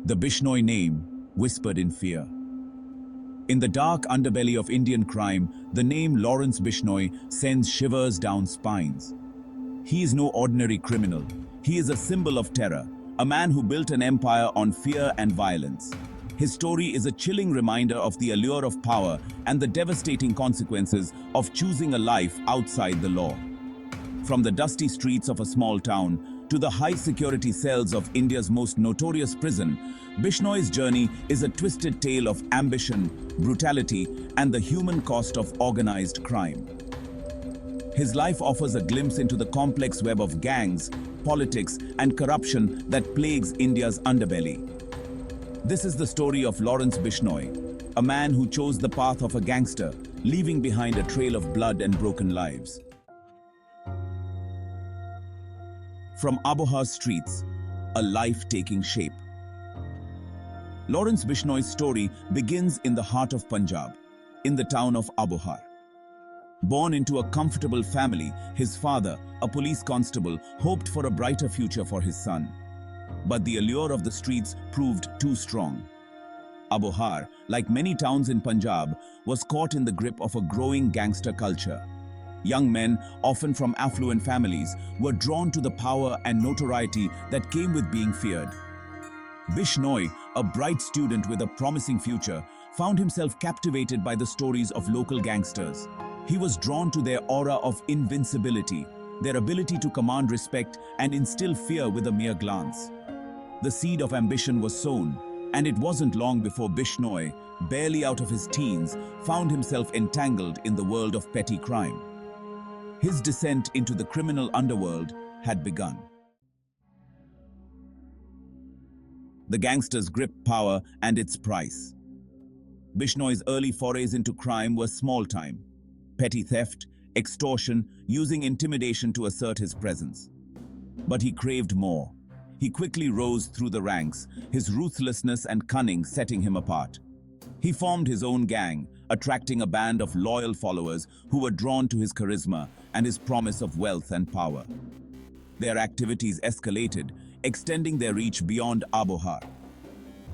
The Bishnoi name, whispered in fear. In the dark underbelly of Indian crime, the name Lawrencebishnoi sends shivers down spines. He is no ordinary criminal. He is a symbol of terror, a man who built an empire on fear and violence. His story is a chilling reminder of the allure of power and the devastating consequences of choosing a life outside the law. From the dusty streets of a small town to the high-security cells of India's most notorious prison, Bishnoi's journey is a twisted tale of ambition, brutality, and the human cost of organized crime. His life offers a glimpse into the complex web of gangs, politics, and corruption that plagues India's underbelly. This is the story of Lawrencebishnoi, a man who chose the path of a gangster, leaving behind a trail of blood and broken lives. From Abohar's streets, a life taking shape. Lawrencebishnoi's story begins in the heart of Punjab, in the town of Abohar. Born into a comfortable family, his father, a police constable, hoped for a brighter future for his son. But the allure of the streets proved too strong. Abohar, like many towns in Punjab, was caught in the grip of a growing gangster culture. Young men, often from affluent families, were drawn to the power and notoriety that came with being feared. Bishnoi, a bright student with a promising future, found himself captivated by the stories of local gangsters. He was drawn to their aura of invincibility, their ability to command respect and instill fear with a mere glance. The seed of ambition was sown, and it wasn't long before Bishnoi, barely out of his teens, found himself entangled in the world of petty crime. His descent into the criminal underworld had begun. The gangsters gripped power and its price. Bishnoi's early forays into crime were small time. Petty theft, extortion, using intimidation to assert his presence. But he craved more. He quickly rose through the ranks, his ruthlessness and cunning setting him apart. He formed his own gang, attracting a band of loyal followers who were drawn to his charisma and his promise of wealth and power. Their activities escalated, extending their reach beyond Abohar.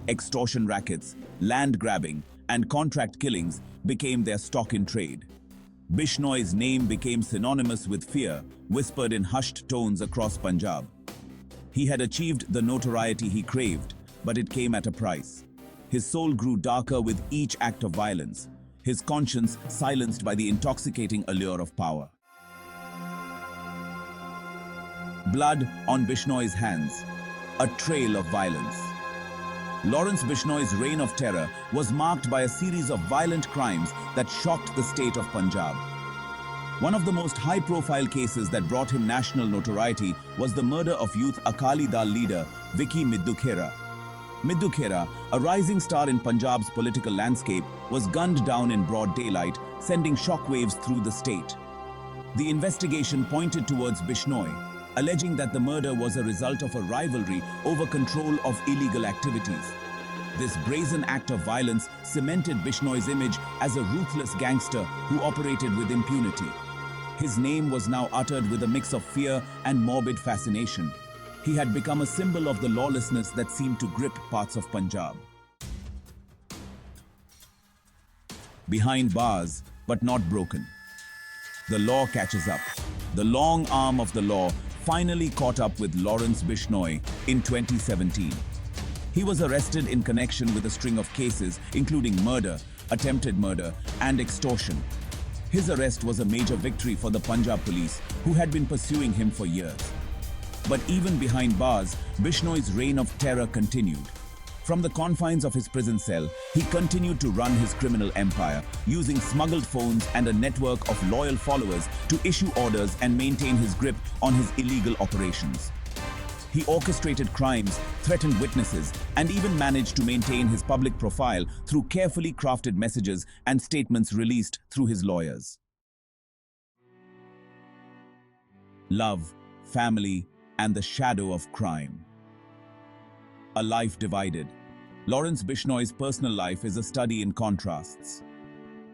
Extortion rackets, land grabbing, and contract killings became their stock in trade. Bishnoi's name became synonymous with fear, whispered in hushed tones across Punjab. He had achieved the notoriety he craved, but it came at a price. His soul grew darker with each act of violence, his conscience silenced by the intoxicating allure of power. Blood on Bishnoi's hands, a trail of violence. Lawrencebishnoi's reign of terror was marked by a series of violent crimes that shocked the state of Punjab. One of the most high-profile cases that brought him national notoriety was the murder of youth Akali Dal leader Vicky Middu Khera. Middu Khera, a rising star in Punjab's political landscape, was gunned down in broad daylight, sending shockwaves through the state. The investigation pointed towards Bishnoi, alleging that the murder was a result of a rivalry over control of illegal activities. This brazen act of violence cemented Bishnoi's image as a ruthless gangster who operated with impunity. His name was now uttered with a mix of fear and morbid fascination. He had become a symbol of the lawlessness that seemed to grip parts of Punjab. Behind bars, but not broken. The law catches up. The long arm of the law finally caught up with Lawrencebishnoi in 2017. He was arrested in connection with a string of cases, including murder, attempted murder, and extortion. His arrest was a major victory for the Punjab police, who had been pursuing him for years. But even behind bars, Bishnoi's reign of terror continued. From the confines of his prison cell, he continued to run his criminal empire, using smuggled phones and a network of loyal followers to issue orders and maintain his grip on his illegal operations. He orchestrated crimes, threatened witnesses, and even managed to maintain his public profile through carefully crafted messages and statements released through his lawyers. Love, family, and the shadow of crime. A life divided. Lawrencebishnoi's personal life is a study in contrasts.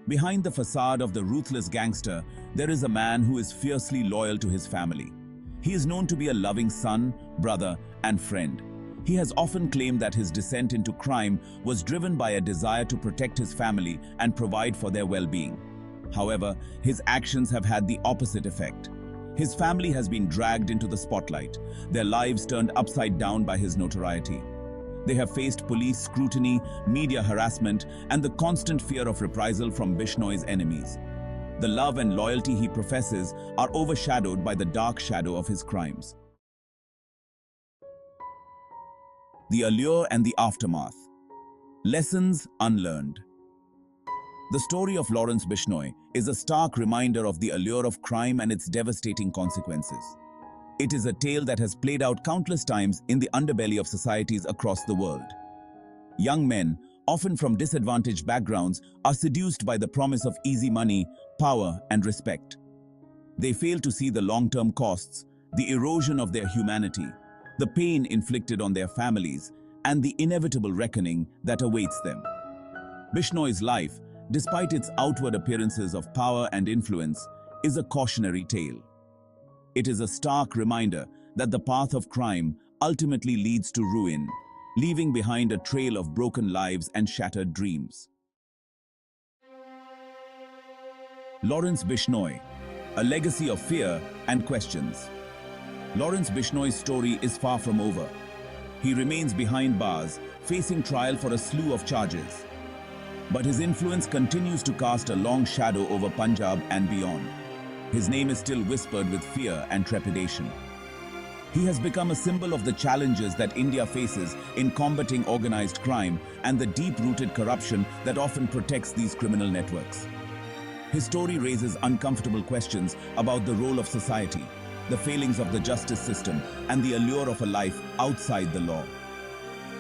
Behind the facade of the ruthless gangster, there is a man who is fiercely loyal to his family. He is known to be a loving son, brother, and friend. He has often claimed that his descent into crime was driven by a desire to protect his family and provide for their well-being. However, his actions have had the opposite effect. His family has been dragged into the spotlight, their lives turned upside down by his notoriety. They have faced police scrutiny, media harassment, and the constant fear of reprisal from Bishnoi's enemies. The love and loyalty he professes are overshadowed by the dark shadow of his crimes. The allure and the aftermath. Lessons unlearned. The story of Lawrencebishnoi is a stark reminder of the allure of crime and its devastating consequences. It is a tale that has played out countless times in the underbelly of societies across the world. Young men, often from disadvantaged backgrounds, are seduced by the promise of easy money, power, and respect. They fail to see the long-term costs, the erosion of their humanity, the pain inflicted on their families, and the inevitable reckoning that awaits them. Bishnoi's life, despite its outward appearances of power and influence, is a cautionary tale. It is a stark reminder that the path of crime ultimately leads to ruin, leaving behind a trail of broken lives and shattered dreams. Lawrencebishnoi, a legacy of fear and questions. Lawrencebishnoi's story is far from over. He remains behind bars, facing trial for a slew of charges. But his influence continues to cast a long shadow over Punjab and beyond. His name is still whispered with fear and trepidation. He has become a symbol of the challenges that India faces in combating organized crime and the deep-rooted corruption that often protects these criminal networks. His story raises uncomfortable questions about the role of society, the failings of the justice system, and the allure of a life outside the law.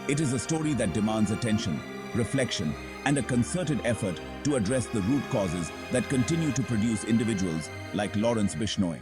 It is a story that demands attention, reflection, and a concerted effort to address the root causes that continue to produce individuals like Lawrencebishnoi.